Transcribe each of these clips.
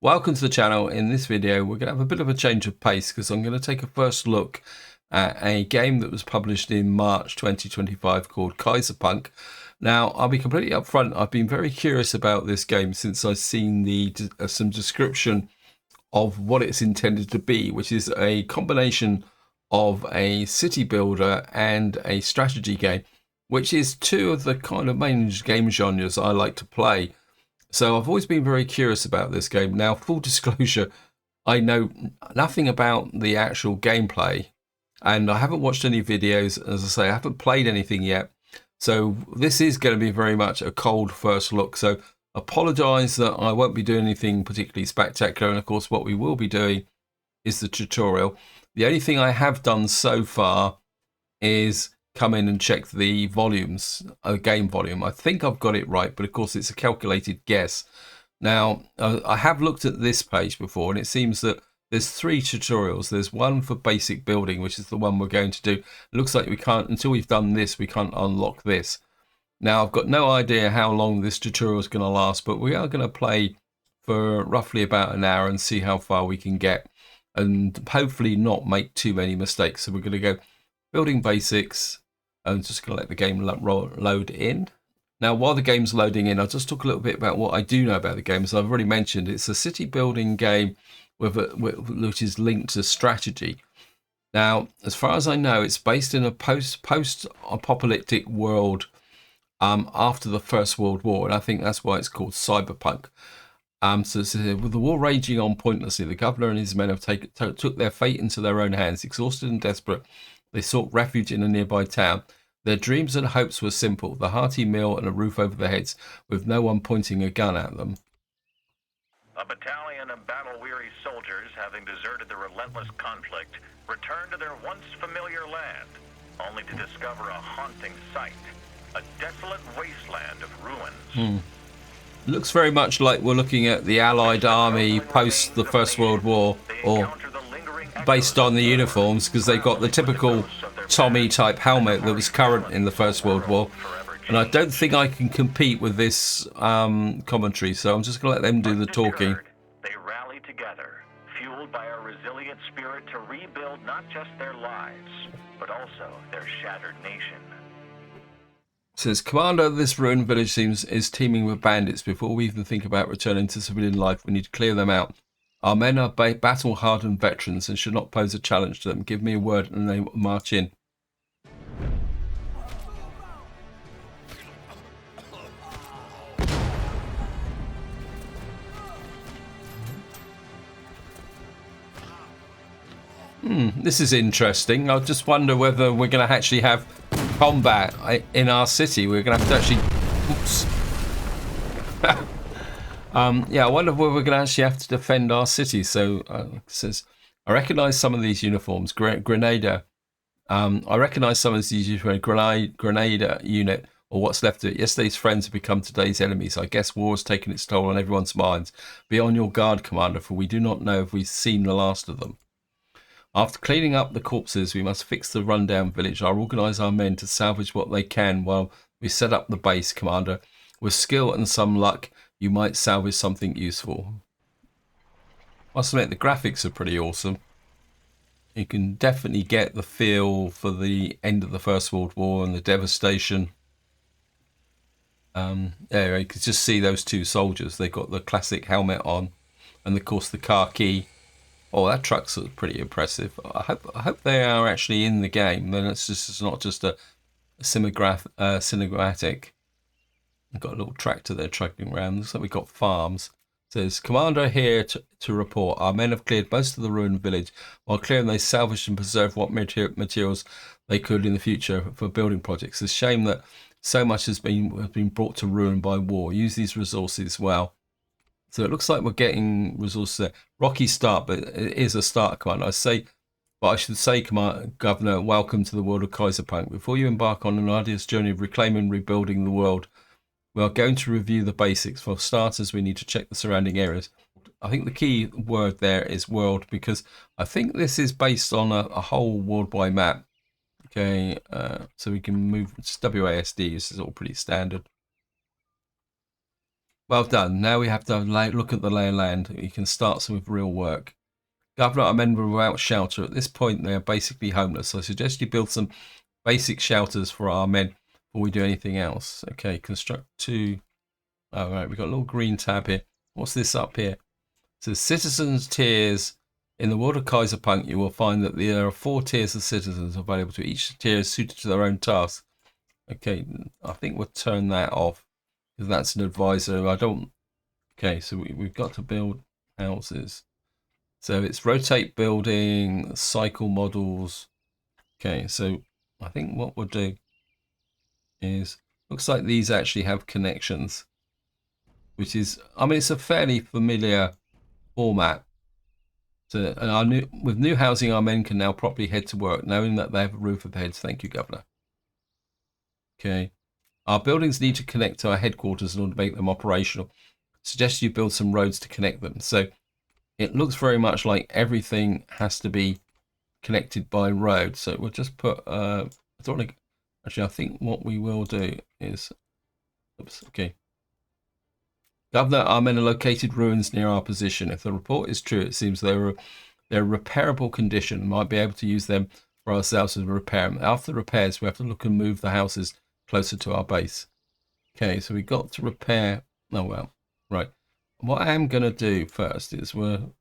Welcome to the channel. In this video we're going to have a bit of a change of pace because I'm going to take a first look at a game that was published in March 2025 called Kaiserpunk. Now I'll be completely upfront, I've been very curious about this game since I've seen some description of what it's intended to be, which is a combination of a city builder and a strategy game, which is two of the kind of main game genres I like to play. So I've always been very curious about this game. Now, full disclosure, I know nothing about the actual gameplay, and I haven't watched any videos. As I say, I haven't played anything yet. So this is going to be very much a cold first look. So apologise that I won't be doing anything particularly spectacular. And of course, what we will be doing is the tutorial. The only thing I have done so far is come in and check the volumes, game volume. I think I've got it right, but of course it's a calculated guess. Now, I have looked at this page before, and it seems that there's three tutorials. There's one for basic building, which is the one we're going to do. It looks like we can't, until we've done this, we can't unlock this. Now, I've got no idea how long this tutorial is going to last, but we are going to play for roughly about an hour and see how far we can get, and hopefully not make too many mistakes. So we're going to go building basics. I'm just going to let the game load in. Now, while the game's loading in, I'll just talk a little bit about what I do know about the game. As I've already mentioned, it's a city building game which is linked to strategy. Now, as far as I know, it's based in a post-apocalyptic world after the First World War, and I think that's why it's called cyberpunk. So with the war raging on pointlessly, the governor and his men have took their fate into their own hands. Exhausted and desperate, they sought refuge in a nearby town. Their dreams and hopes were simple: the hearty meal and a roof over their heads, with no one pointing a gun at them. A battalion of battle-weary soldiers, having deserted the relentless conflict, returned to their once familiar land, only to discover a haunting sight, a desolate wasteland of ruins. Looks very much like we're looking at the Allied army post the First World War, or based on the uniforms, because they've got the typical Tommy type helmet that was current in the First World War. And I don't think I can compete with this commentary, so I'm just going to let them do the talking. They rally together, fueled by a resilient spirit to rebuild not just their lives, but also their shattered nation. Says, Commander, this ruined village is teeming with bandits. Before we even think about returning to civilian life, we need to clear them out. Our men are battle-hardened veterans and should not pose a challenge to them. Give me a word and they will march in. This is interesting. I just wonder whether we're going to actually have combat in our city. We're going to have to actually... Oops. Yeah, I wonder whether we're going to actually have to defend our city. So it says, I recognise some of these uniforms. Grenadier. I recognise some of these uniforms. Grenadier unit, or what's left of it. Yesterday's friends have become today's enemies. I guess war has taken its toll on everyone's minds. Be on your guard, Commander, for we do not know if we've seen the last of them. After cleaning up the corpses, we must fix the rundown village. I'll organise our men to salvage what they can while we set up the base, Commander. With skill and some luck, you might salvage something useful. I must admit, the graphics are pretty awesome. You can definitely get the feel for the end of the First World War and the devastation. Yeah, you can just see those two soldiers. They've got the classic helmet on, and of course the khaki. Oh, that truck's pretty impressive. I hope they are actually in the game. Then it's not just a cinematic. We've got a little tractor there trucking around. Looks like we've got farms. It says, Commander here to report. Our men have cleared most of the ruined village. While clearing, they salvaged and preserved what materials they could in the future for building projects. It's a shame that so much has been brought to ruin by war. Use these resources well. So it looks like we're getting resources there. Rocky start, but it is a start, Commander. I should say, Governor, welcome to the world of Kaiserpunk. Before you embark on an arduous journey of reclaiming and rebuilding the world, we are going to review the basics. For starters, we need to check the surrounding areas. I think the key word there is world, because I think this is based on a whole worldwide map. Okay, so we can move. It's WASD. This is all pretty standard. Well done. Now we have to look at the lay of land. You can start some with real work. Governor, our men were without shelter. At this point, they are basically homeless. So I suggest you build some basic shelters for our men before we do anything else. Okay, construct 2. All right, we've got a little green tab here. What's this up here? It says citizens tiers. In the world of Kaiserpunk, you will find that there are 4 tiers of citizens available to each tier is suited to their own task. Okay, I think we'll turn that off because that's an advisor. I don't. Okay, so we've got to build houses. So it's rotate building, cycle models. Okay, so I think what we'll do is, looks like these actually have connections, which is, I mean, it's a fairly familiar format. So, and with new housing, our men can now properly head to work, knowing that they have a roof over their heads. Thank you, Governor. Okay. Our buildings need to connect to our headquarters in order to make them operational. Suggest you build some roads to connect them. So it looks very much like everything has to be connected by road. So we'll just put, I don't want to, actually, I think what we will do is, oops, okay. Governor, our men are located ruins near our position. If the report is true, it seems they're repairable condition. We might be able to use them for ourselves as a repair. After the repairs, we have to look and move the houses closer to our base. Okay, so we got to repair. Oh, well, right. What I am going to do first is we'll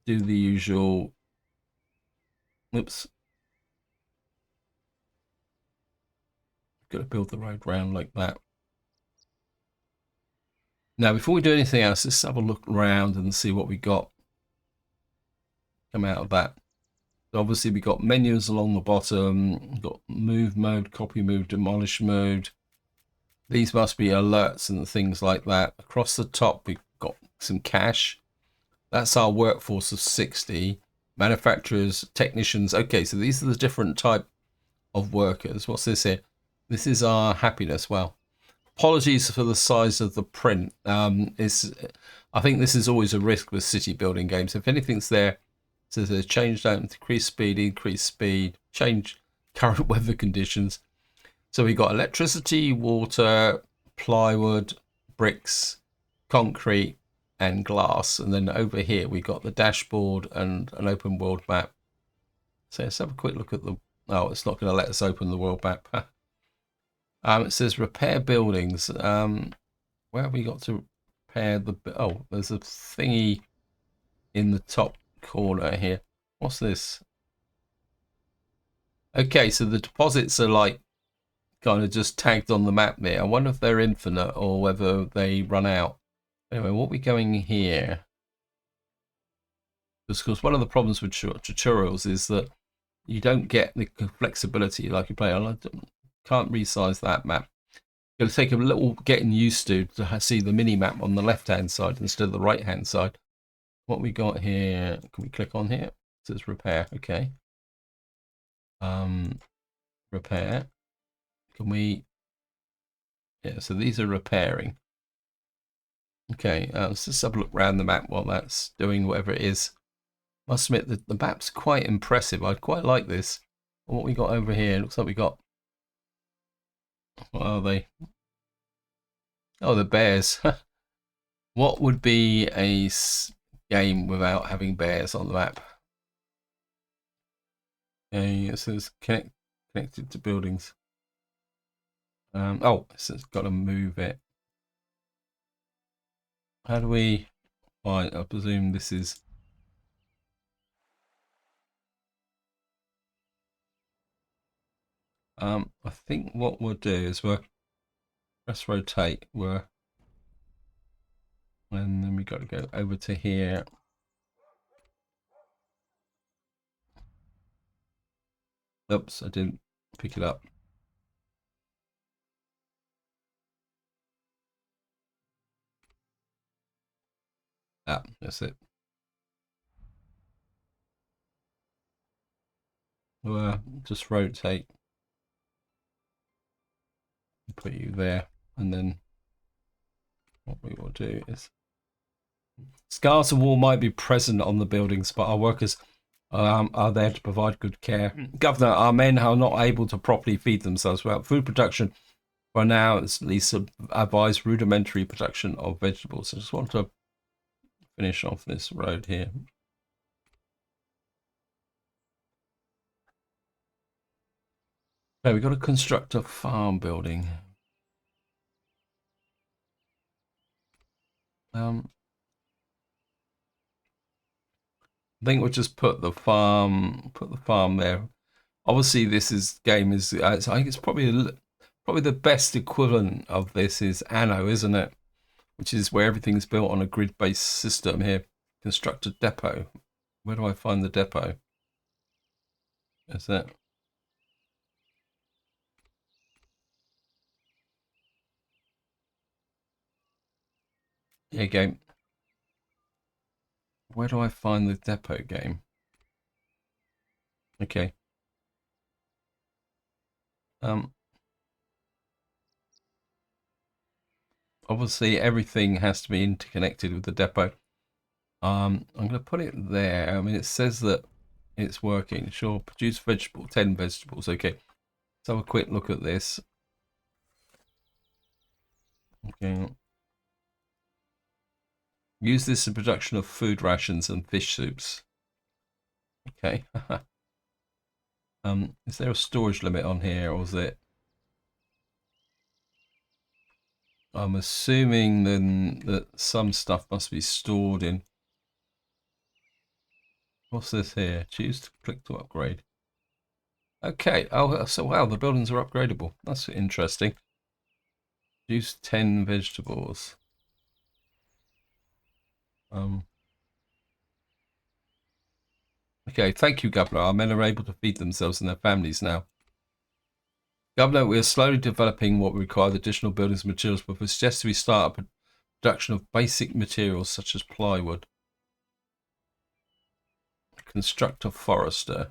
do the usual. Oops. Got to build the road round like that. Now, before we do anything else, let's have a look around and see what we got come out of that. So obviously, we got menus along the bottom. We've got move mode, copy move, demolish mode. These must be alerts and things like that. Across the top, we've got some cash. That's our workforce of 60. Manufacturers, technicians. Okay, so these are the different type of workers. What's this here? This is our happiness. Well, apologies for the size of the print. I think this is always a risk with city building games. If anything's there, so there's change down, decrease speed, increase speed, change current weather conditions. So we got electricity, water, plywood, bricks, concrete, and glass. And then over here we got the dashboard and an open world map. So let's have a quick look at the. Oh, it's not going to let us open the world map. It says repair buildings. Where have we got to repair the? Oh, there's a thingy in the top corner here. What's this? Okay, so the deposits are like kind of just tagged on the map there. I wonder if they're infinite or whether they run out. Anyway, what are we going here? Because one of the problems with tutorials is that you don't get the flexibility like you play. I can't resize that map. Going to take a little getting used to see the mini map on the left hand side instead of the right hand side. What we got here? Can we click on here? It says repair. Okay. Repair. Can we? Yeah. So these are repairing. Okay. Let's just have a look around the map while that's doing whatever it is. Must admit that the map's quite impressive. I'd quite like this. What we got over here? Looks like we got. What are they? Oh, the bears. What would be a game without having bears on the map? Okay, it says connected to buildings. Oh, it says got to move it. How do we? Right, I presume this is. I think what we'll do is we'll press rotate. And then we got to go over to here. Oops, I didn't pick it up. Ah, that's it. We'll just rotate. Put you there, and then what we will do is scars of war might be present on the buildings, but our workers are there to provide good care. Governor, our men are not able to properly feed themselves without food production. For now, it's at least advised rudimentary production of vegetables. I just want to finish off this road here. Okay, we've got to construct a farm building. I think we'll just put the farm there. Obviously, this game is. I think it's probably the best equivalent of this is Anno, isn't it? Which is where everything's built on a grid-based system here. Construct a depot. Where do I find the depot? Is that? Yeah, game. Where do I find the depot game? Okay. Obviously everything has to be interconnected with the depot. I'm going to put it there. I mean, it says that it's working. Sure, produce 10 vegetables. Okay. Let's have a quick look at this. Okay. Use this in production of food rations and fish soups. Okay. Is there a storage limit on here, or is it? I'm assuming then that some stuff must be stored in. What's this here? Choose to click to upgrade. Okay. Oh, so wow, the buildings are upgradable. That's interesting. Use 10 vegetables. Okay, thank you, Governor. Our men are able to feed themselves and their families now. Governor, we are slowly developing what we require additional buildings and materials, but we suggest we start a production of basic materials such as plywood. Construct a forester.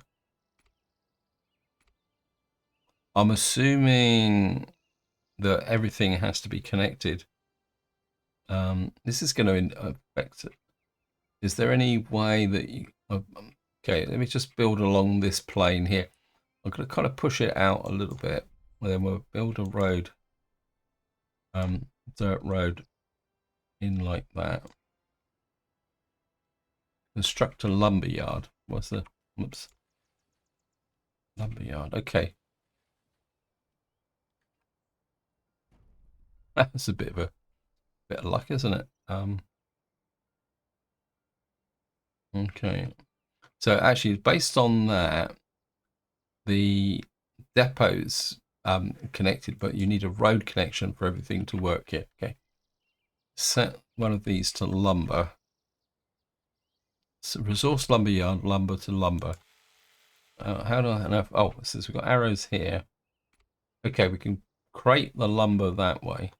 I'm assuming that everything has to be connected. This is going to affect it. Is there any way that you... Okay, let me just build along this plane here. I'm going to kind of push it out a little bit. And then we'll build a road. Dirt road in like that. Construct a lumber yard. What's the... Whoops. Lumber yard. Okay. That's a bit of luck, isn't it? Okay. So actually, based on that, the depot's connected, but you need a road connection for everything to work here. Okay. Set one of these to lumber. So resource lumber yard, lumber to lumber. How do I know? Oh, since we've got arrows here. Okay, we can crate the lumber that way.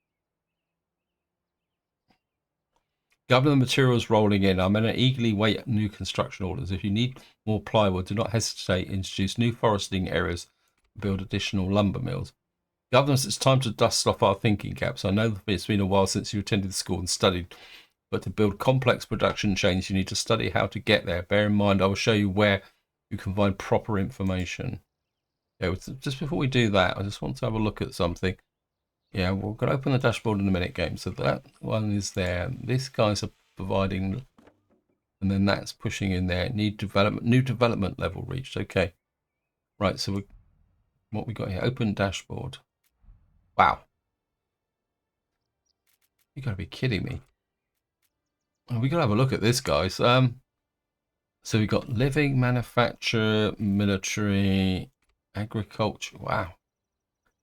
Governor, the materials rolling in. I'm going to eagerly wait new construction orders. If you need more plywood, do not hesitate. Introduce new foresting areas. Build additional lumber mills. Governors, it's time to dust off our thinking caps. I know it's been a while since you attended school and studied, but to build complex production chains, you need to study how to get there. Bear in mind, I will show you where you can find proper information. Okay, just before we do that, I just want to have a look at something. Yeah, we're going to open the dashboard in a minute, game. So that one is there. These guys are providing, and then that's pushing in there. New development level reached. Okay, right. So what we got here? Open dashboard. Wow, you got to be kidding me. We got to have a look at this, guys. So we got living, manufacture, military, agriculture. Wow.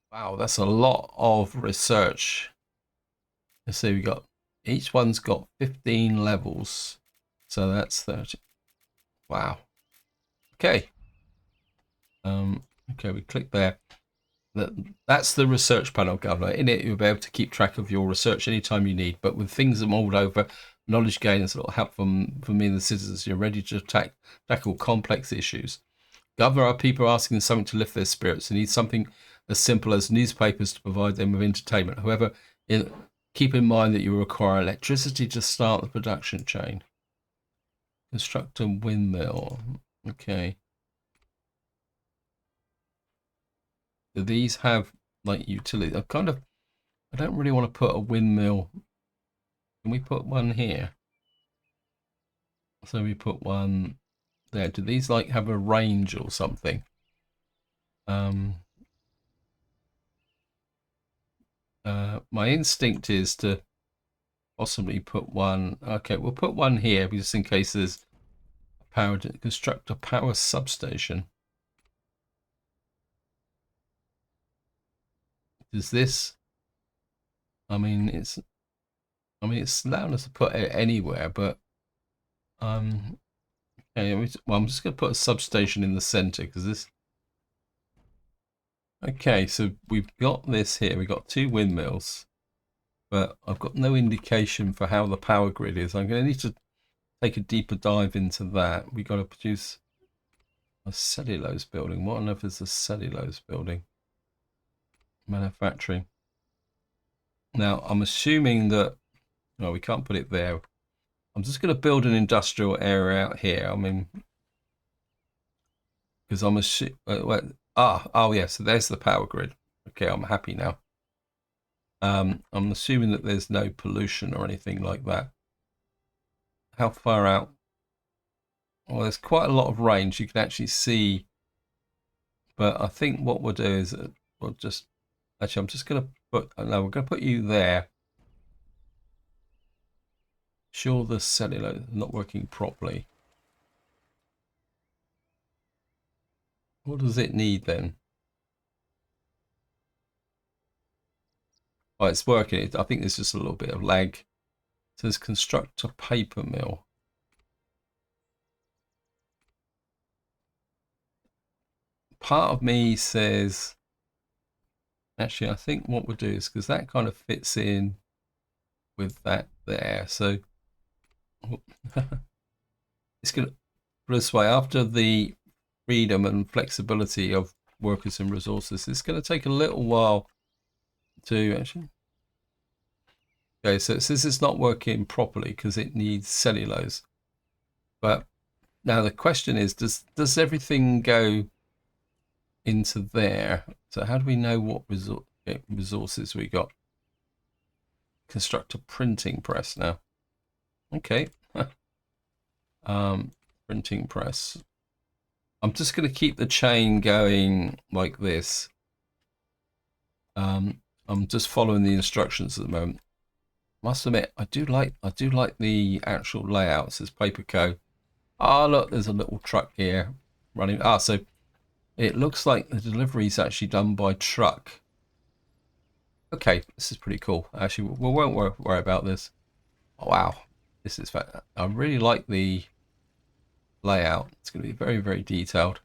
Wow, that's a lot of research. Let's see, we got each one's got 15 levels. So that's 30. Wow. Okay. Okay, we click there. That's the research panel, Governor. In it, you'll be able to keep track of your research anytime you need. But with things that mulled over, knowledge gain is a little help from me and the citizens. You're ready to tackle complex issues. Governor, our people are asking something to lift their spirits. They need something as simple as newspapers to provide them with entertainment. However, keep in mind that you require electricity to start the production chain. Construct a windmill. Okay. Do these have like utility? I kind of I don't really want to put a windmill. Can we put one here? So we put one there. Do these like have a range or something? My instinct is to possibly put one. Okay, we'll put one here just in case there's a power to construct a power substation. Does this? I mean, it's allowing us to put it anywhere, but okay, well, I'm just going to put a substation in the center because this. Okay, so we've got this here. We've got two windmills, but I've got no indication for how the power grid is. I'm going to need to take a deeper dive into that. We've got to produce a cellulose building. What on earth is a cellulose building? Manufacturing. Now, I'm assuming that, no, we can't put it there. I'm just going to build an industrial area out here. I mean, because I'm assuming, oh yeah, so there's the power grid. Okay, I'm happy now. I'm assuming that there's no pollution or anything like that. How far out? Well, there's quite a lot of range. You can actually see, but I think what we'll do is we'll just, actually, I'm just going to put, no, we're going to put you there. Sure, the cellular is not working properly. What does it need then? Oh, it's working. I think there's just a little bit of lag. It says construct a paper mill. Part of me says, actually, I think what we'll do is, because that kind of fits in with that there. So it's going to put this way, after the freedom and flexibility of workers and resources, it's going to take a little while to actually. Okay, so it says it's not working properly because it needs cellulose. But now the question is, does everything go into there? So how do we know what resources we got? Construct a printing press now. Okay. Printing press. I'm just going to keep the chain going like this. I'm just following the instructions at the moment. Must admit, I do like the actual layouts. As Paper Co. Ah, look, there's a little truck here running. Ah, so it looks like the delivery is actually done by truck. Okay, this is pretty cool. Actually, we won't worry about this. Oh, wow, this is fun. I really like the layout. It's going to be very, very detailed.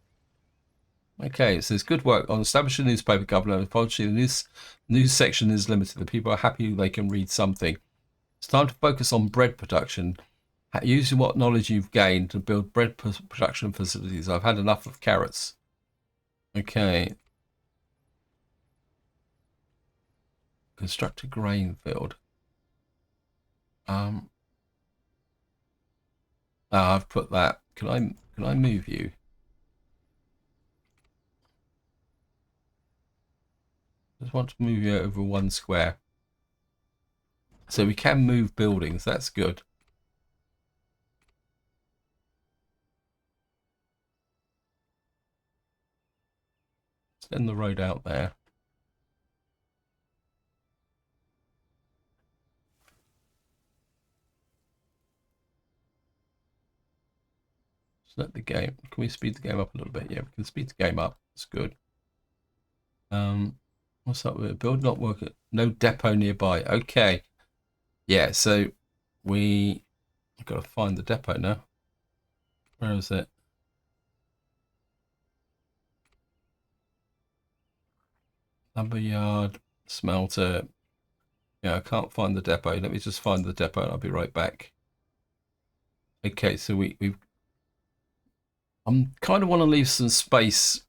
Okay, it says good work on establishing newspaper government. Unfortunately, the news section is limited. The people are happy they can read something. It's time to focus on bread production. Using what knowledge you've gained to build bread production facilities. I've had enough of carrots. Okay. Construct a grain field. I've put that. Can I move you? Just want to move you over one square. So we can move buildings. That's good. Extend the road out there. Just let the game. Can we speed the game up a little bit? Yeah, we can speed the game up. That's good. What's up with it? Build not working. No depot nearby. Okay. Yeah, so I've got to find the depot now. Where is it? Lumberyard, smelter. Yeah, I can't find the depot. Let me just find the depot and I'll be right back. Okay, so we've I'm kind of want to leave some space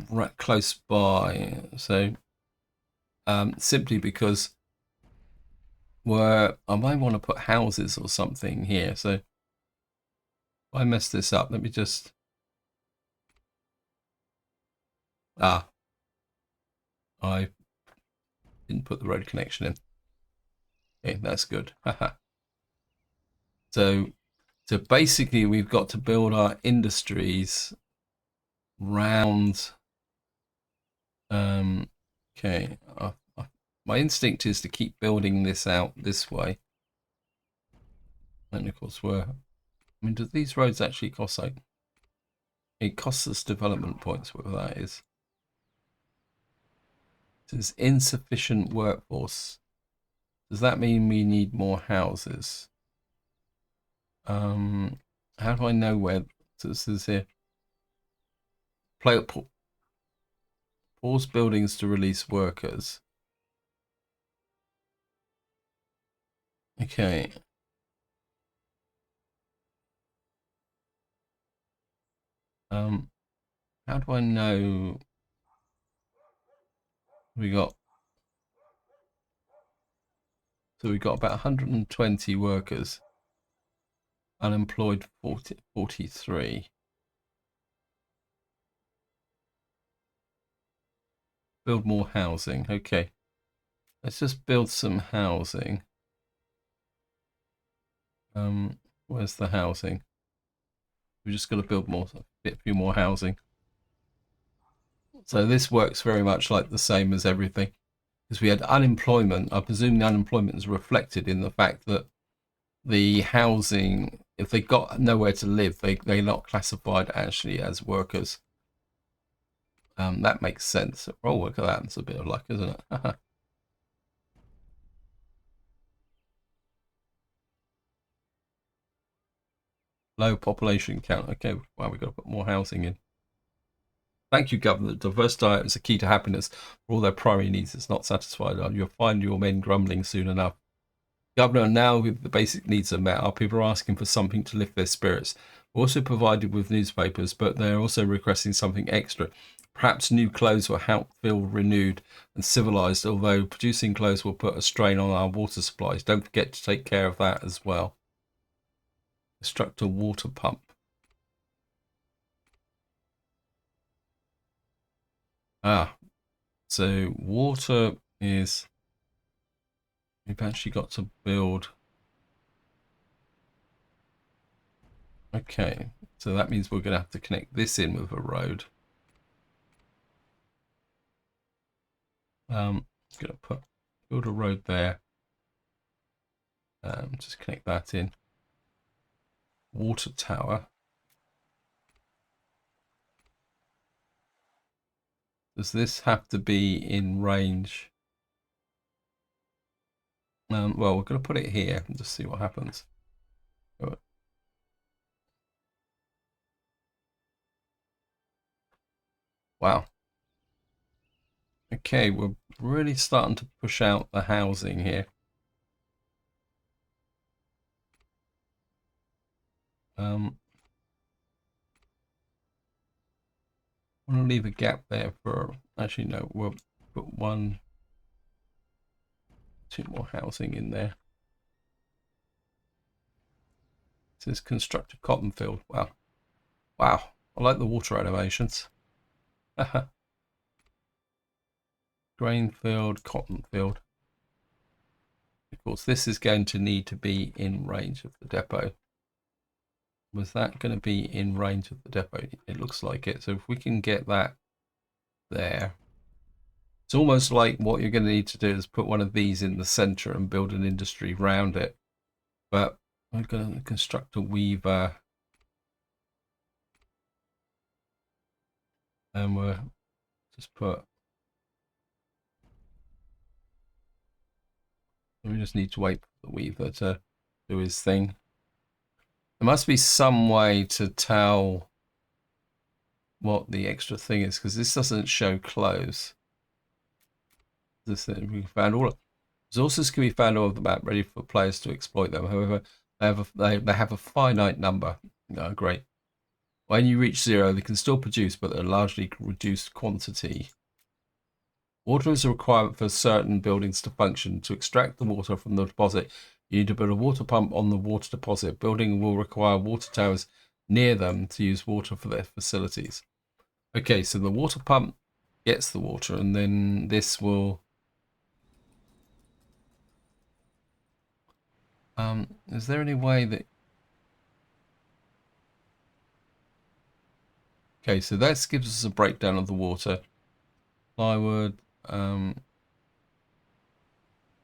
right close by. So simply because I might want to put houses or something here. So if I mess this up, let me just I Didn't put the road connection in. Okay, that's good. So basically we've got to build our industries round. Okay, my instinct is to keep building this out this way. And of course do these roads actually cost like, it costs us development points, whatever that is. It says insufficient workforce. Does that mean we need more houses? How do I know where? So this is here. Pause buildings to release workers. Okay. How do I know we got? So we got about 120 workers. Unemployed 43. Build more housing. Okay. Let's just build some housing. Where's the housing? We just got to build a few more housing. So this works very much like the same as everything, because we had unemployment. I presume the unemployment is reflected in the fact that the housing, if they got nowhere to live, they're not classified actually as workers. That makes sense. Oh, look at that. It's a bit of luck, isn't it? Low population count. Okay, well, we've got to put more housing in. Thank you, government. Diverse diet is a key to happiness. For all their primary needs, it's not satisfied. You'll find your men grumbling soon enough. Governor, now with the basic needs are met, our people are asking for something to lift their spirits. We're also provided with newspapers, but they're also requesting something extra. Perhaps new clothes will help feel renewed and civilized, although producing clothes will put a strain on our water supplies. Don't forget to take care of that as well. Construct a water pump. So water is, we've actually got to build. Okay, so that means we're going to have to connect this in with a road. Going to build a road there. Just connect that in. Water tower. Does this have to be in range? Well, we're going to put it here and just see what happens. Wow. Okay, we're really starting to push out the housing here. I'm going to leave a gap there for, actually no, we'll put 2 more housing in there. It says construct a cotton field. Wow. Wow. I like the water animations. Grain field, cotton field. Of course, this is going to need to be in range of the depot. Was that going to be in range of the depot? It looks like it. So if we can get that there, it's almost like what you're going to need to do is put one of these in the center and build an industry around it. But I'm going to construct a weaver, and we'll just put, we just need to wait for the weaver to do his thing. There must be some way to tell what the extra thing is, because this doesn't show clothes. This thing we found all resources can be found all over the map, ready for players to exploit them. However, they have a finite number. Oh, great. When you reach 0, they can still produce, but at a largely reduced quantity. Water is a requirement for certain buildings to function. To extract the water from the deposit, you need to build a water pump on the water deposit. Building will require water towers near them to use water for their facilities. Okay, so the water pump gets the water, and then this will Is there any way that... Okay, so that gives us a breakdown of the water. Plywood.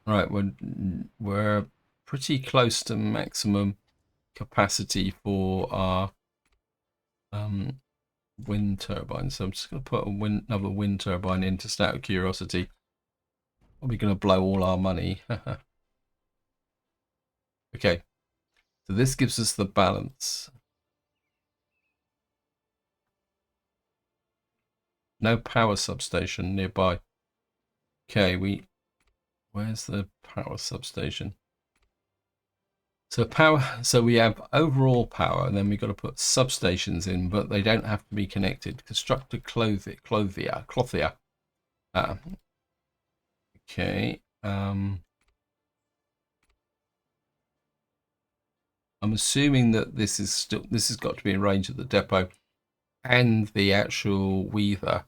Right, we're pretty close to maximum capacity for our wind turbine. So I'm just going to put another wind turbine in just out of curiosity. Probably going to blow all our money. Okay, so this gives us the balance. No power substation nearby. Okay, where's the power substation? So we have overall power, and then we've got to put substations in, but they don't have to be connected. Construct a clothier. Okay. I'm assuming that this has got to be in range of the depot and the actual weaver.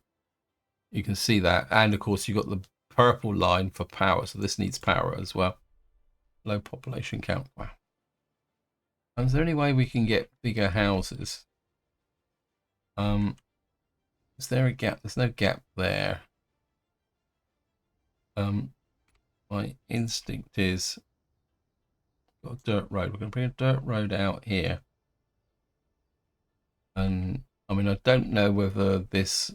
You can see that, and of course you've got the purple line for power, so this needs power as well. Low population count. Wow. Is there any way we can get bigger houses? Is there a gap? There's no gap there. My instinct is got a dirt road. We're going to bring a dirt road out here. And I mean, I don't know whether this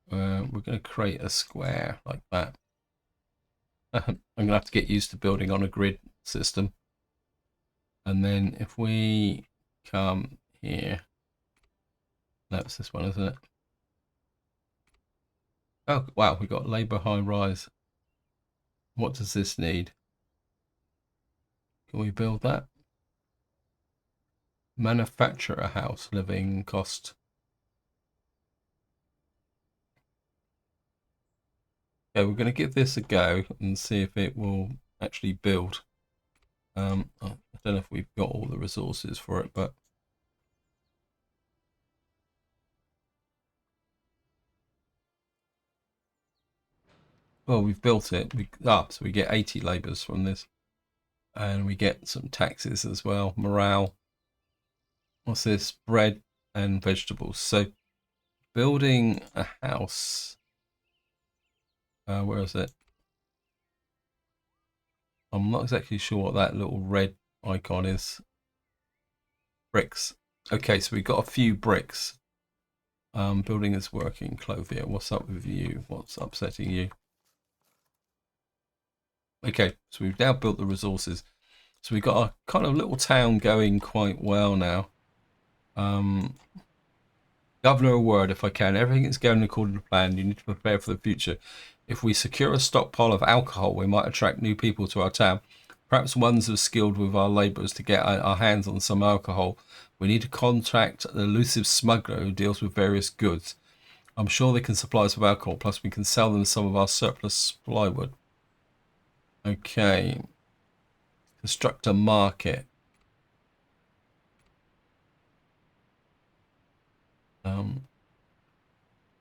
we're going to create a square like that. I'm going to have to get used to building on a grid system. And then if we come here, that's this one, isn't it? Oh, wow, we got labor high rise. What does this need? Can we build that? Manufacture a house, living cost. Okay, we're going to give this a go and see if it will actually build. I don't know if we've got all the resources for it, but well, we've built it. So we get 80 labours from this, and we get some taxes as well. Morale. What's this? Bread and vegetables. So building a house. Where is it? I'm not exactly sure what that little red icon is. Bricks. Okay, so we've got a few bricks. Building is working. Clothier, what's up with you? What's upsetting you? Okay, so we've now built the resources. So we've got a kind of little town going quite well now. Governor, a word if I can. Everything is going according to plan. You need to prepare for the future. If we secure a stockpile of alcohol, we might attract new people to our town. Perhaps ones as skilled with our labourers to get our hands on some alcohol. We need to contact an elusive smuggler who deals with various goods. I'm sure they can supply us with alcohol, plus we can sell them some of our surplus plywood. Okay. Construct a market.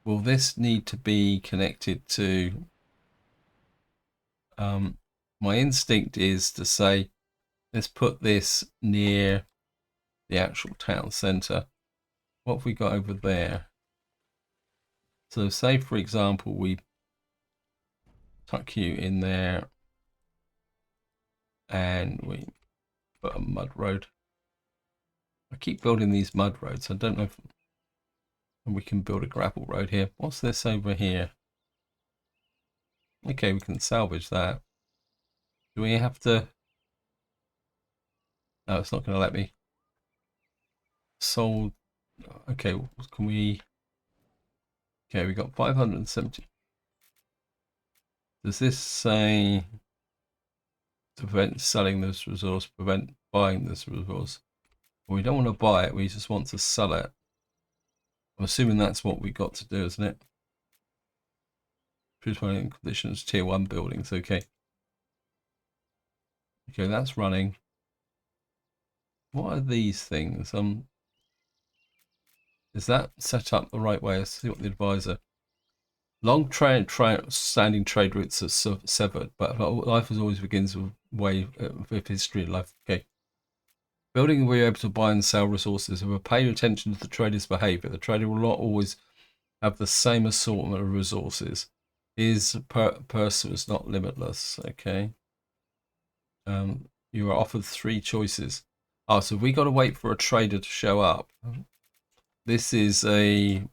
Will this need to be connected to... my instinct is to say, let's put this near the actual town centre. What have we got over there? So say, for example, we tuck you in there and we put a mud road. I keep building these mud roads. I don't know if we can build a gravel road here. What's this over here? Okay, we can salvage that. Do we have to... No, it's not going to let me. Sold. Okay, can we... Okay, we got 570. Does this say to prevent selling this resource, prevent buying this resource? Well, we don't want to buy it, we just want to sell it. I'm assuming that's what we got to do, isn't it? Choose conditions, tier 1 buildings, okay. Okay, that's running. What are these things? Is that set up the right way? Let's see what the advisor. Standing trade routes are severed, but life always begins with history and life. Okay. Building where you're able to buy and sell resources. If we pay attention to the trader's behavior, the trader will not always have the same assortment of resources. His purse is not limitless. Okay. You are offered 3 choices. Oh, so we got to wait for a trader to show up. This is a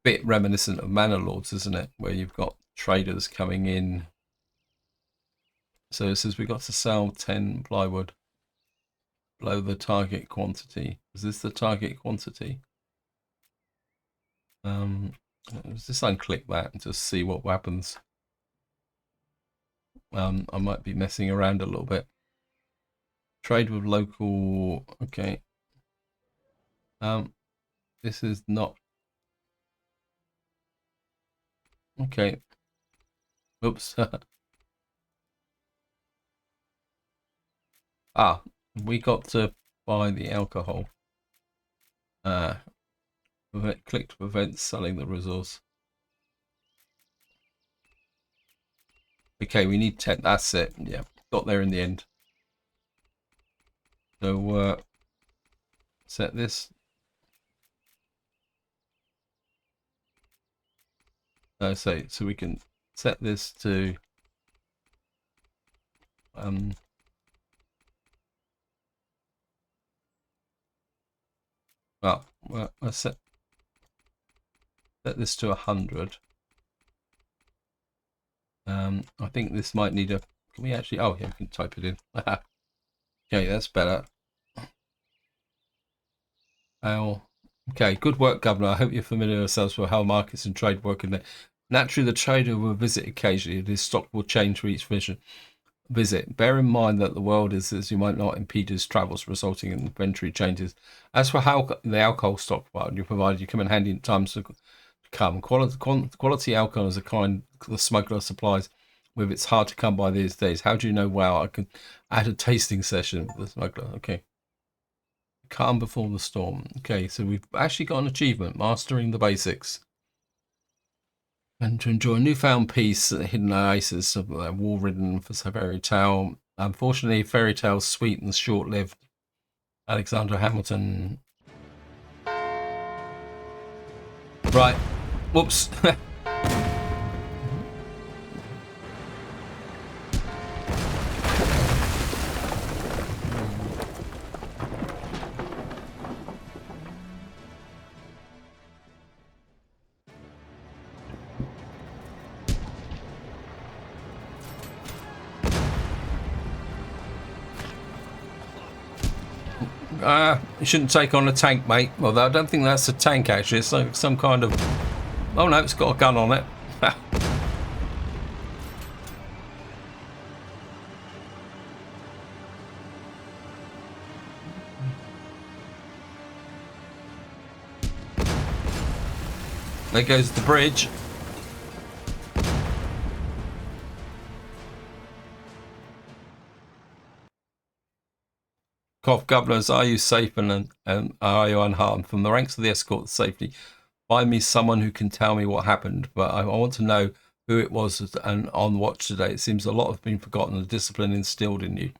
bit reminiscent of Manor Lords, isn't it? Where you've got traders coming in. So it says we got to sell 10 plywood below the target quantity. Is this the target quantity? Let's just unclick that and just see what happens. I might be messing around a little bit. Trade with local. Okay. This is not. Okay. Oops. We got to buy the alcohol. Click to prevent selling the resource. Okay, we need 10. That's it. Yeah, got there in the end. So set this. So we can set this to well, let's set this to 100. I think this might need a. Can we actually? Oh yeah, we can type it in. Okay, that's better. Okay, good work, Governor. I hope you're familiar yourselves with how markets and trade work in there. Naturally, the trader will visit occasionally, and his stock will change for each visit. Bear in mind that the world is as you might not impede his travels, resulting in inventory changes. As for how the alcohol stockpile you provide, you come in handy in times to come. Quality alcohol is a kind the smuggler supplies with. It's hard to come by these days. How do you know? Wow, I can add a tasting session with the smuggler. Okay. Calm before the storm. Okay, so we've actually got an achievement, mastering the basics. And to enjoy newfound peace at the hidden oasis of war-ridden for fairy tale. Unfortunately, fairy tale's sweet and short-lived. Alexander Hamilton. Right. Whoops. You shouldn't take on a tank, mate. Well, I don't think that's a tank, actually. It's like some kind of... Oh, no, it's got a gun on it. There goes the bridge. Governors, are you safe and are you unharmed? From the ranks of the escort safety, find me someone who can tell me what happened, but I want to know who it was and on watch today. It seems a lot has been forgotten, the discipline instilled in you.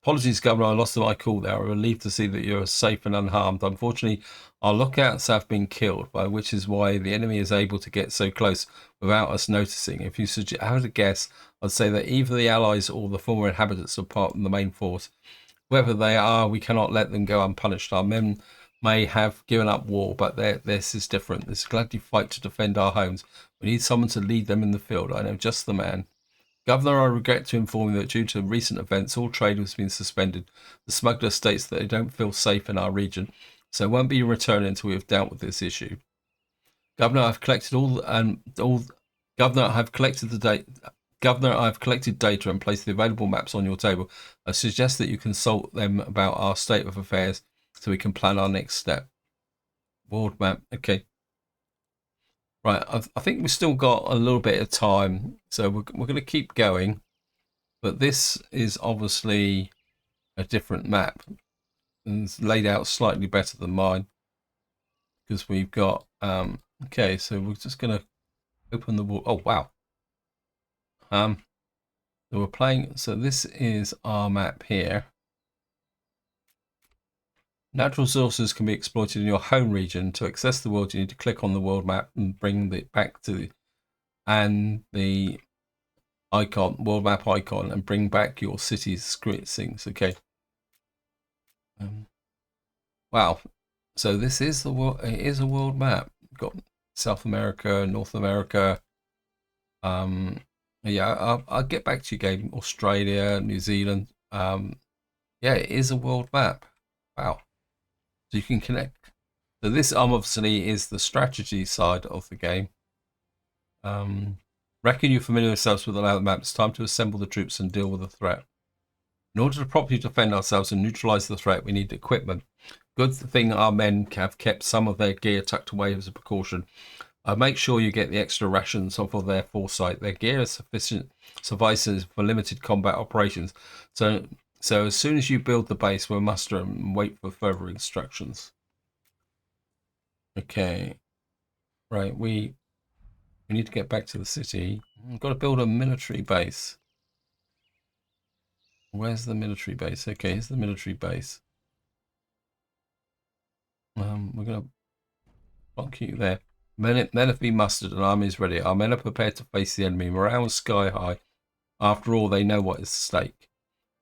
Apologies, Governor, I lost my call there. I'm relieved to see that you're safe and unharmed. Unfortunately, our lookouts have been killed, which is why the enemy is able to get so close without us noticing. If you had to guess, I'd say that either the Allies or the former inhabitants are part of the main force. Whoever they are, we cannot let them go unpunished. Our men may have given up war, but this is different. This is gladly fight to defend our homes. We need someone to lead them in the field. I know just the man. Governor, I regret to inform you that due to recent events, all trade has been suspended. The smuggler states that they don't feel safe in our region, so won't be returning until we have dealt with this issue. Governor, I've collected Governor, I've collected the data. Governor, I've collected data and placed the available maps on your table. I suggest that you consult them about our state of affairs so we can plan our next step. World map. Okay. Right. I think we've still got a little bit of time, so we're going to keep going. But this is obviously a different map. And it's laid out slightly better than mine. Because we've got... Okay, so we're just gonna open the wall. Oh wow. So we're playing. So this is our map here. Natural resources can be exploited in your home region. To access the world, you need to click on the world map and bring it back to the icon, world map icon, and bring back your city's things. Okay. Wow. So this is the world. It is a world map. We've got South America, North America. Yeah, I'll get back to you, Gabe. Australia, New Zealand. Yeah, it is a world map. Wow. So you can connect. So this obviously is the strategy side of the game. Reckon you're familiar yourselves with the layout of the map. It's time to assemble the troops and deal with the threat. In order to properly defend ourselves and neutralize the threat, we need equipment. Good thing our men have kept some of their gear tucked away as a precaution. Make sure you get the extra rations off of their foresight. Their gear is suffices for limited combat operations. So as soon as you build the base, we'll muster and wait for further instructions. Okay. Right, we need to get back to the city. We've got to build a military base. Where's the military base? Okay, here's the military base. We're going to block you there. Men have been mustered and army is ready. Our men are prepared to face the enemy. Morale is sky high. After all, they know what is at stake.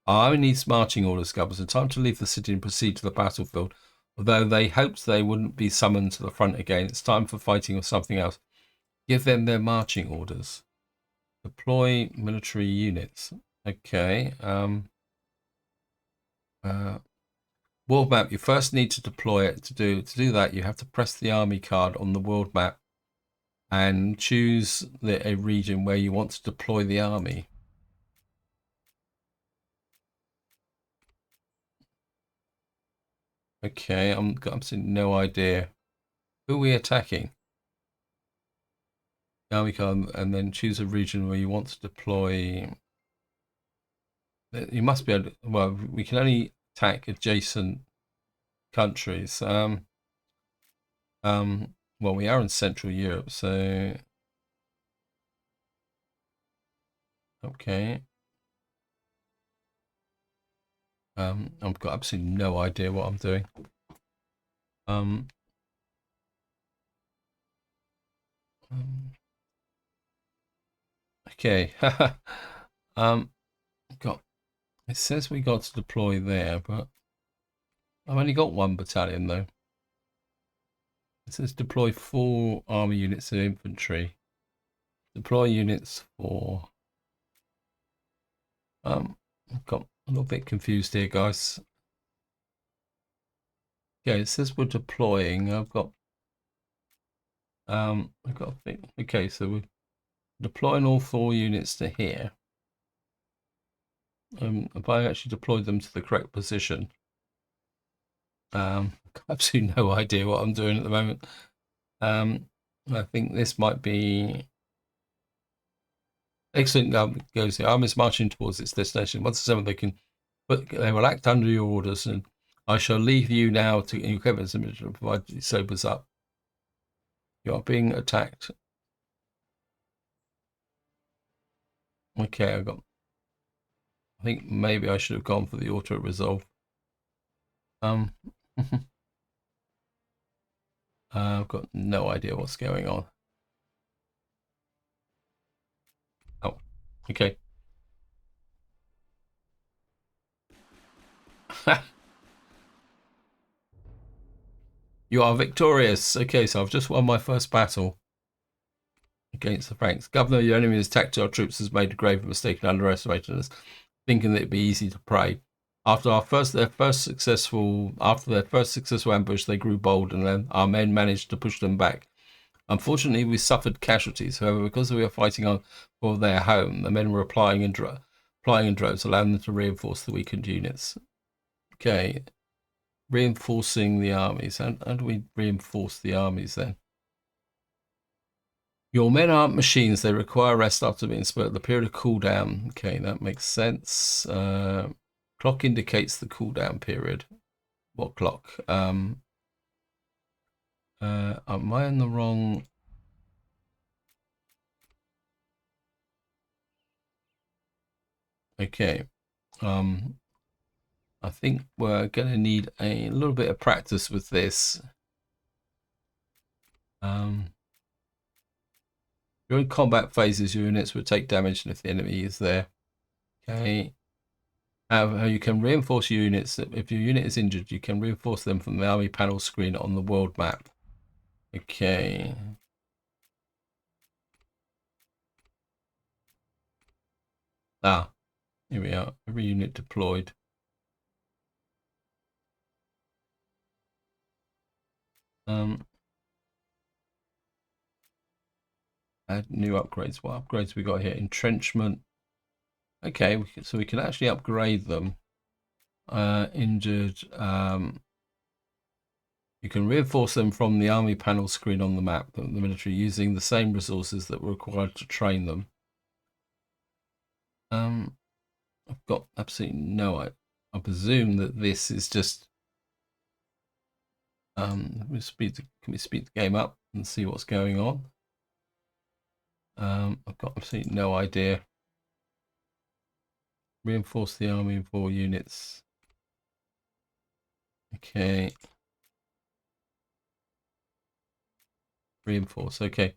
Our army needs marching orders, governors. It's time to leave the city and proceed to the battlefield. Although they hoped they wouldn't be summoned to the front again, it's time for fighting or something else. Give them their marching orders. Deploy military units. Okay. World map. You first need to deploy it. To do that, you have to press the army card on the world map and choose a region where you want to deploy the army. Okay, I've got absolutely no idea. Who are we attacking? The army card, and then choose a region where you want to deploy. You must be able to, well, we can only attack adjacent countries. Well, we are in Central Europe, so okay. I've got absolutely no idea what I'm doing. Okay. Got. It says we got to deploy there, but I've only got one battalion though. It says deploy 4 army units of infantry. Deploy units for. I've got a little bit confused here, guys. Okay, it says we're deploying. I've got a thing. Okay, so we're deploying all 4 units to here. If I actually deployed them to the correct position, absolutely no idea what I'm doing at the moment. I think this might be excellent. Goes the army is marching towards its destination. Once assembled, they will act under your orders, and I shall leave you now to equipment and provide you sobers up. You are being attacked. Okay, I think maybe I should have gone for the auto resolve. I've got no idea what's going on. Oh, okay. You are victorious. Okay, so I've just won my first battle against the Franks. Governor, your enemy has attacked our troops, has made a grave mistake and underestimated us, thinking that it'd be easy to pray. After their first successful ambush, they grew bold, and then our men managed to push them back. Unfortunately, we suffered casualties. However, because we were fighting for their home, the men were applying in droves, allowing them to reinforce the weakened units. Okay, reinforcing the armies. How do we reinforce the armies then? Your men aren't machines. They require rest after being split. The period of cooldown. Okay, that makes sense. Clock indicates the cooldown period. What clock? Am I in the wrong? Okay. I think we're going to need a little bit of practice with this. During combat phases, your units will take damage if the enemy is there. Okay. How you can reinforce your units. If your unit is injured, you can reinforce them from the army panel screen on the world map. Okay. Ah, here we are. Every unit deployed. Add new upgrades. What upgrades we got here? Entrenchment. Okay, so we can actually upgrade them. Injured. You can reinforce them from the army panel screen on the map, the military, using the same resources that were required to train them. I've got absolutely no idea. I presume that this is just. Can we speed the game up and see what's going on? I've got absolutely no idea. Reinforce the army in 4 units. Okay. Reinforce. Okay.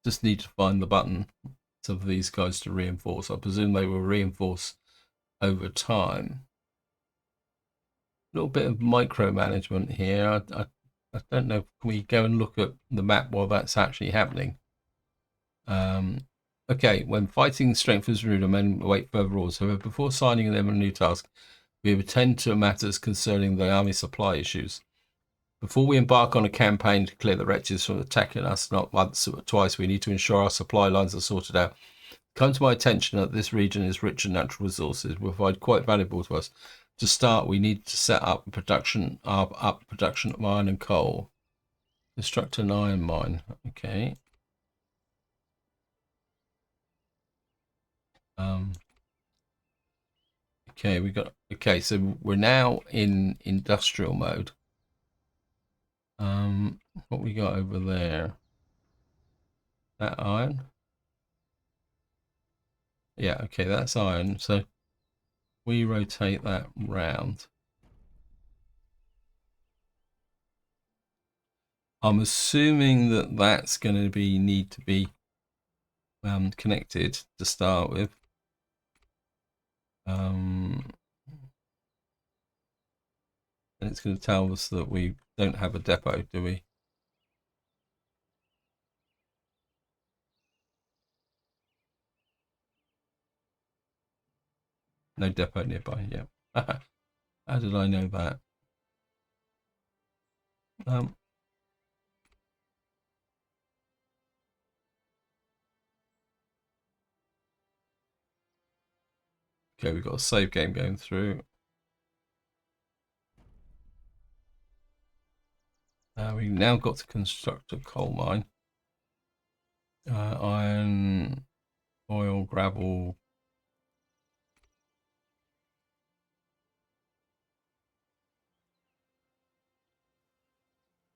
Just need to find the button of these guys to reinforce. I presume they will reinforce over time. A little bit of micromanagement here. I don't know. Can we go and look at the map while that's actually happening? Okay, when fighting strength is rude, men await further orders. However, before signing them a new task, we attend to matters concerning the army supply issues. Before we embark on a campaign to clear the wretches from attacking us not once or twice, we need to ensure our supply lines are sorted out. Come to my attention that this region is rich in natural resources, will provide quite valuable to us. To start, we need to set up production of iron and coal. Construct an iron mine. Okay. Okay, we got. Okay, so we're now in industrial mode. What we got over there? That iron. Yeah. Okay, that's iron. So we rotate that round. I'm assuming that that's going to need to be connected to start with. And it's going to tell us that we don't have a depot, do we? No depot nearby. Yeah. How did I know that? Okay, we've got a save game going through. We've now got to construct a coal mine. Iron, oil, gravel.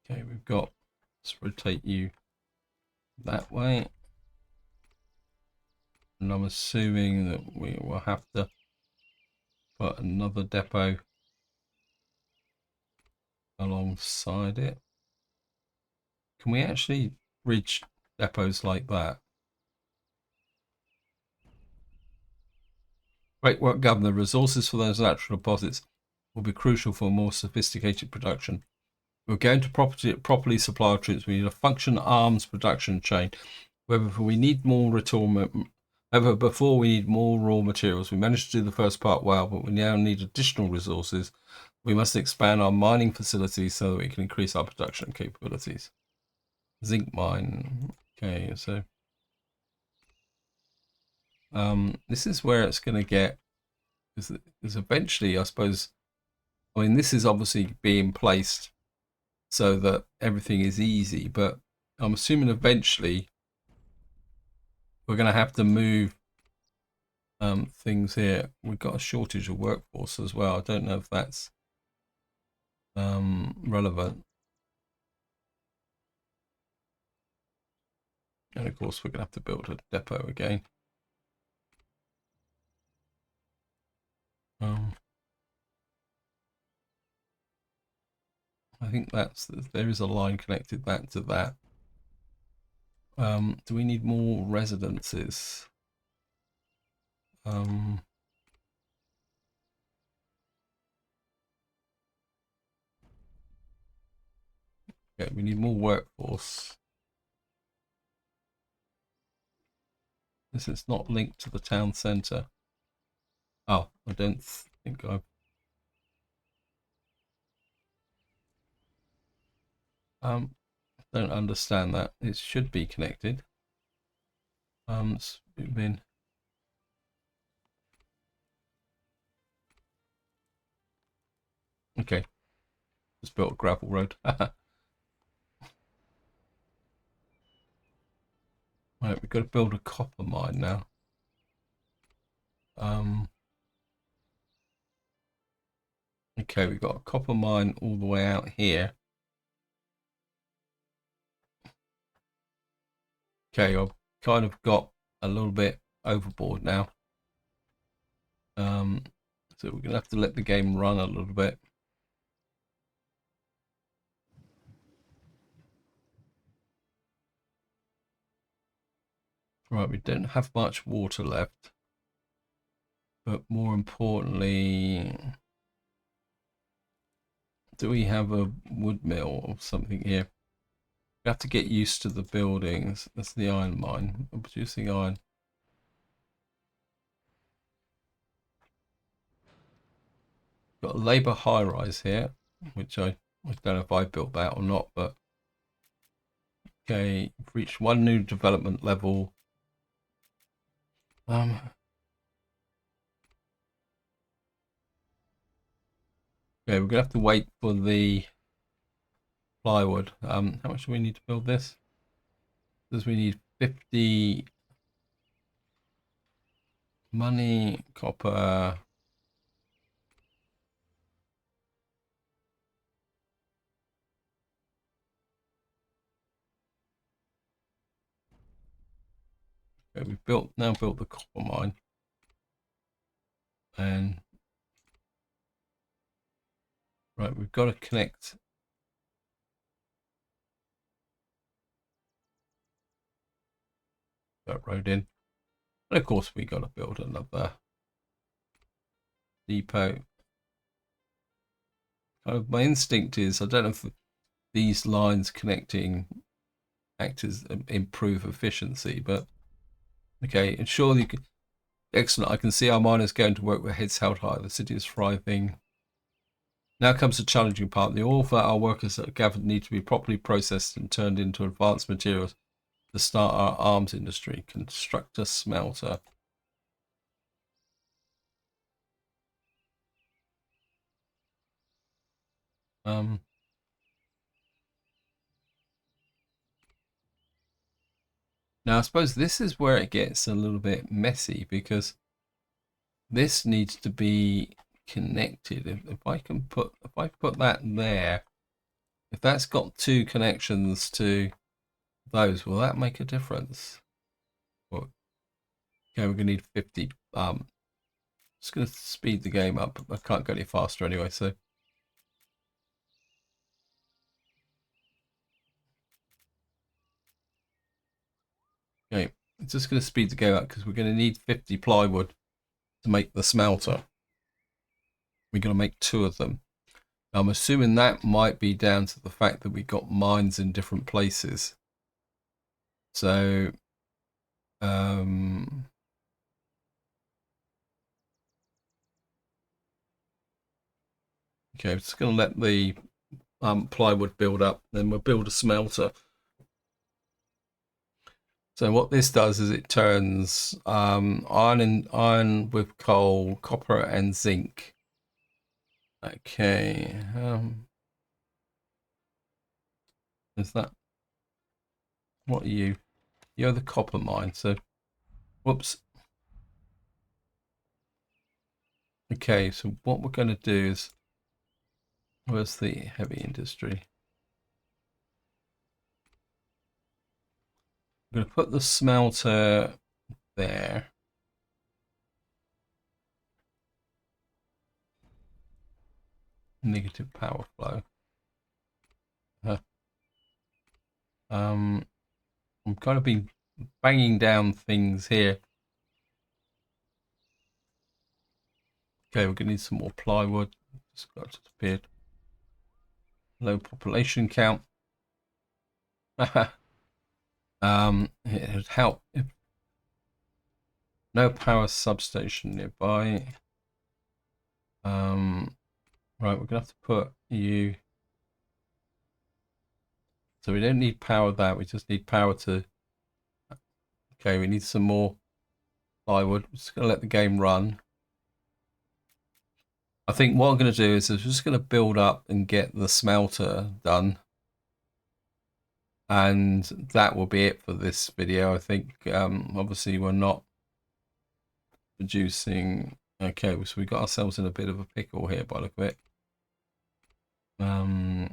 Okay, we've got. Let's rotate you that way. And I'm assuming that we will have to put another depot alongside it. Can we actually reach depots like that? Great work, Governor. Resources for those natural deposits will be crucial for more sophisticated production. We're going to properly supply our troops. We need a functional arms production chain. However, we need more before we need more raw materials. We managed to do the first part well, but we now need additional resources. We must expand our mining facilities so that we can increase our production capabilities. Zinc mine. Okay, so this is where it's going to get, because eventually, I suppose, I mean, this is obviously being placed so that everything is easy, but I'm assuming eventually we're going to have to move things here. We've got a shortage of workforce as well. I don't know if that's relevant. And of course, we're going to have to build a depot again. I think there is a line connected that to that. Do we need more residences? Okay, we need more workforce. This is not linked to the town centre. Oh, I don't think I don't understand that. It should be connected. Let's move in. Okay, just built a gravel road. Right, we've got to build a copper mine now. Okay, we've got a copper mine all the way out here. Okay, I've kind of got a little bit overboard now. So we're gonna have to let the game run a little bit. Right, we don't have much water left, but more importantly, do we have a wood mill or something here? We have to get used to the buildings. That's the iron mine. We're producing iron. Got a labour high rise here, which I don't know if I built that or not, but okay, we've reached one new development level. Okay, we're gonna have to wait for the plywood. How much do we need to build this? Because we need 50 money, copper. Okay, we've now built the copper mine. And right, we've got to connect that road in. And of course we got to build another depot. Kind of my instinct is, I don't know if these lines connecting act as improve efficiency, but okay, and surely excellent. I can see our miners going to work with heads held high. The city is thriving. Now comes the challenging part. The ore that our workers are gathered need to be properly processed and turned into advanced materials to start our arms industry. Construct a smelter. Now I suppose this is where it gets a little bit messy, because this needs to be connected. If I put that there, if that's got two connections to those, will that make a difference? Well, okay, we're gonna need 50. Just gonna speed the game up. I can't go any faster anyway, so okay, it's just gonna speed the game up because we're gonna need 50 plywood to make the smelter. We're gonna make 2 of them. I'm assuming that might be down to the fact that we got mines in different places. So, okay, I'm just going to let the plywood build up, then we'll build a smelter. So what this does is it turns iron with coal, copper and zinc. Okay, is that, what are you? You're the copper mine, so whoops. Okay, so what we're going to do is, where's the heavy industry? I'm going to put the smelter there. Negative power flow. I'm kind of been banging down things here. Okay, we're going to need some more plywood. Just got disappeared. Low population count. It would help if no power substation nearby. Right, we're gonna have to put you. So we don't need power that. We just need power to. Okay, we need some more plywood. We're just gonna let the game run. I think what I'm gonna do is I'm just gonna build up and get the smelter done. And that will be it for this video. I think obviously we're not producing. Okay, so we got ourselves in a bit of a pickle here by the look of it. I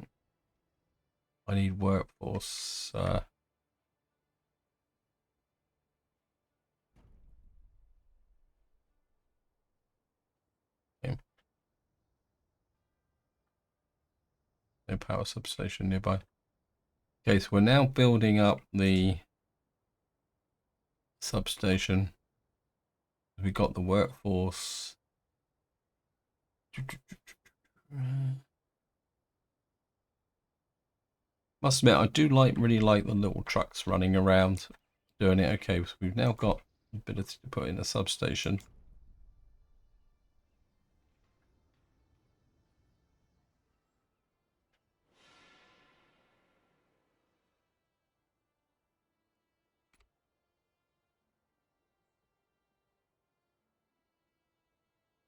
need workforce. Okay. No power substation nearby. Okay, so we're now building up the substation. We got the workforce. Must admit, I do really like the little trucks running around doing it. Okay, so we've now got the ability to put in a substation.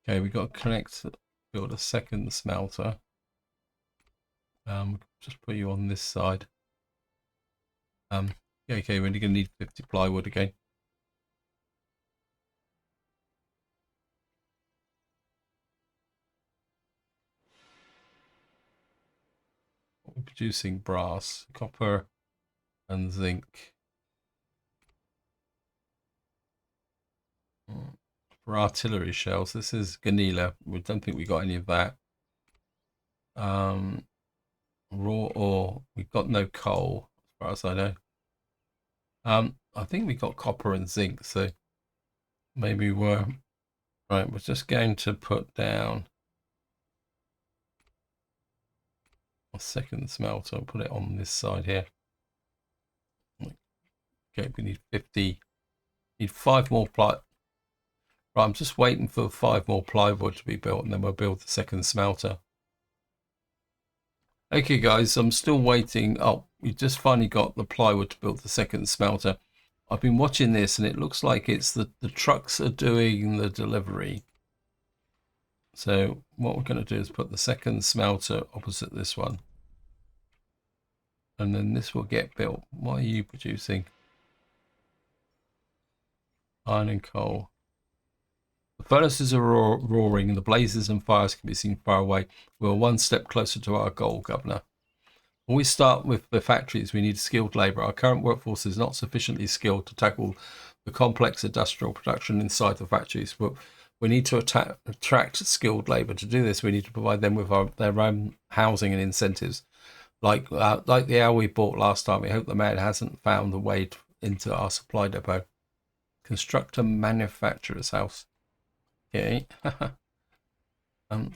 Okay, we got to connect, build a second smelter. Just put you on this side. Okay, we're only going to need 50 plywood again. We're producing brass, copper, and zinc. For artillery shells, this is Ganila. We don't think we got any of that. Raw ore, we've got no coal, as far as I know. I think we got copper and zinc, so maybe we're right. We're just going to put down a second smelter. I'll put it on this side here. Okay, we need 50. Need 5 more ply. Right, I'm just waiting for 5 more plywood to be built, and then we'll build the second smelter. Okay, guys, I'm still waiting. Oh, we just finally got the plywood to build the second smelter. I've been watching this, and it looks like it's the trucks are doing the delivery. So what we're going to do is put the second smelter opposite this one. And then this will get built. What are you producing? Iron and coal. The furnaces are roaring, and the blazes and fires can be seen far away. We're one step closer to our goal, Governor. When we start with the factories, we need skilled labour. Our current workforce is not sufficiently skilled to tackle the complex industrial production inside the factories, but we need to attract skilled labour. To do this, we need to provide them with their own housing and incentives. Like the hour we bought last time, we hope the man hasn't found a way into our supply depot. Construct a manufacturer's house. Okay. I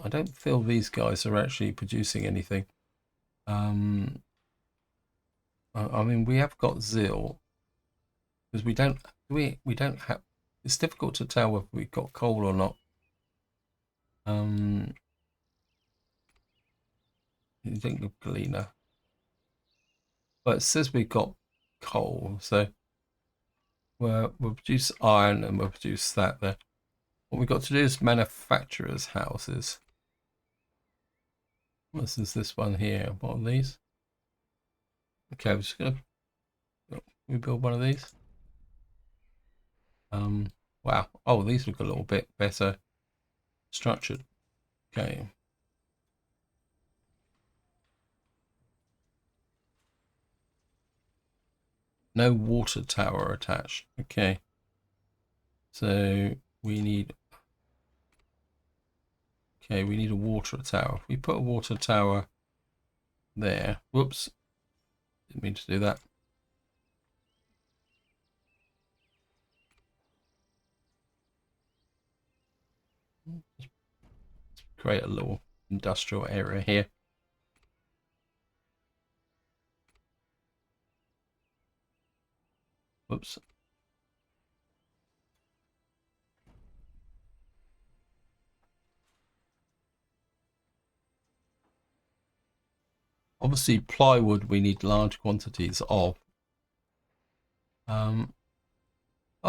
don't feel these guys are actually producing anything. I mean, we have got zeal because we don't have. It's difficult to tell whether we've got coal or not. You think of Galena, but it says we've got coal, so we'll produce iron and we'll produce that there. What we've got to do is manufacturers' houses. This is this one here. What are these? Okay, I'm just gonna build one of these. Wow. Oh, these look a little bit better structured. Okay. No water tower attached. Okay. So we need... Okay, we need a water tower. If we put a water tower there... Whoops. Didn't mean to do that. Create a little industrial area here. Whoops. Obviously, plywood we need large quantities of. Oh,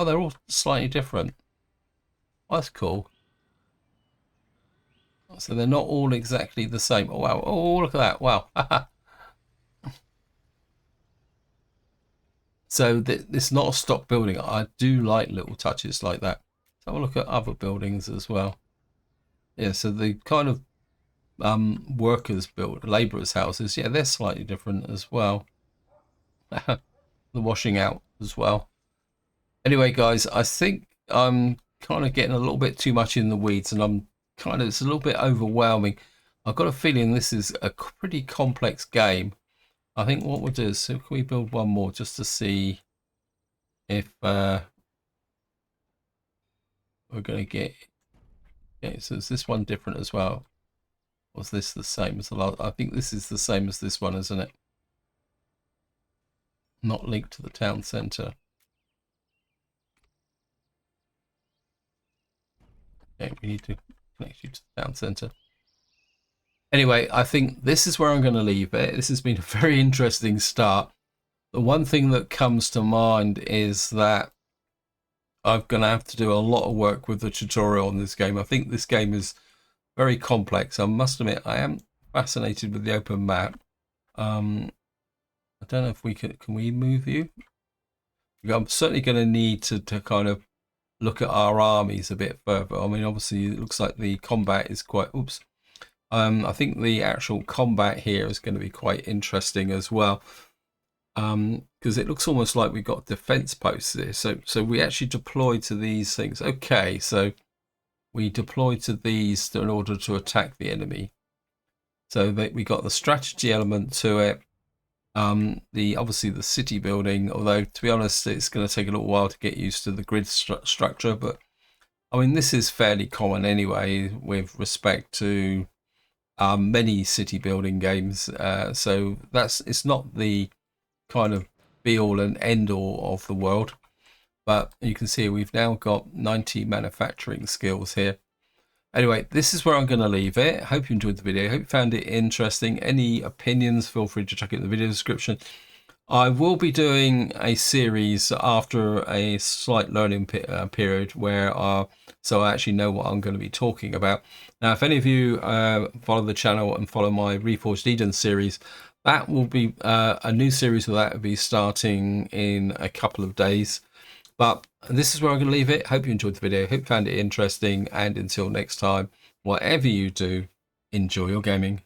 they're all slightly different. Oh, that's cool. So they're not all exactly the same. Oh, wow. Oh, look at that. Wow. So this is not a stock building. I do like little touches like that. Let's have a look at other buildings as well. Yeah, so the kind of workers built, labourers' houses, yeah, they're slightly different as well. The washing out as well. Anyway, guys, I think I'm kind of getting a little bit too much in the weeds, and it's a little bit overwhelming. I've got a feeling this is a pretty complex game. I think what we'll do is, so can we build one more just to see if we're going to get... Okay, so is this one different as well? Or is this the same as the last? I think this is the same as this one, isn't it? Not linked to the town centre. Okay, we need to connect you to the town centre. Anyway, I think this is where I'm going to leave it. This has been a very interesting start. The one thing that comes to mind is that I'm going to have to do a lot of work with the tutorial on this game. I think this game is very complex. I must admit, I am fascinated with the open map. I don't know if we can we move you? I'm certainly going to need to kind of look at our armies a bit further. I mean, obviously, it looks like the combat is quite... Oops. I think the actual combat here is going to be quite interesting as well. Because it looks almost like we've got defense posts here. So we actually deploy to these things. Okay, so we deploy to these in order to attack the enemy. So that we got the strategy element to it. Obviously the city building, although to be honest, it's going to take a little while to get used to the grid structure. But I mean, this is fairly common anyway with respect to many city building games. So it's not the kind of be all and end all of the world. But you can see we've now got 90 manufacturing skills here. Anyway, this is where I'm going to leave it. Hope you enjoyed the video. Hope you found it interesting. Any opinions, feel free to check it in the video description. I will be doing a series after a slight learning period where so I actually know what I'm going to be talking about. Now, if any of you follow the channel and follow my Reforged Eden series, that will be a new series of that will be starting in a couple of days. But this is where I'm going to leave it. Hope you enjoyed the video. Hope you found it interesting. And until next time, whatever you do, enjoy your gaming.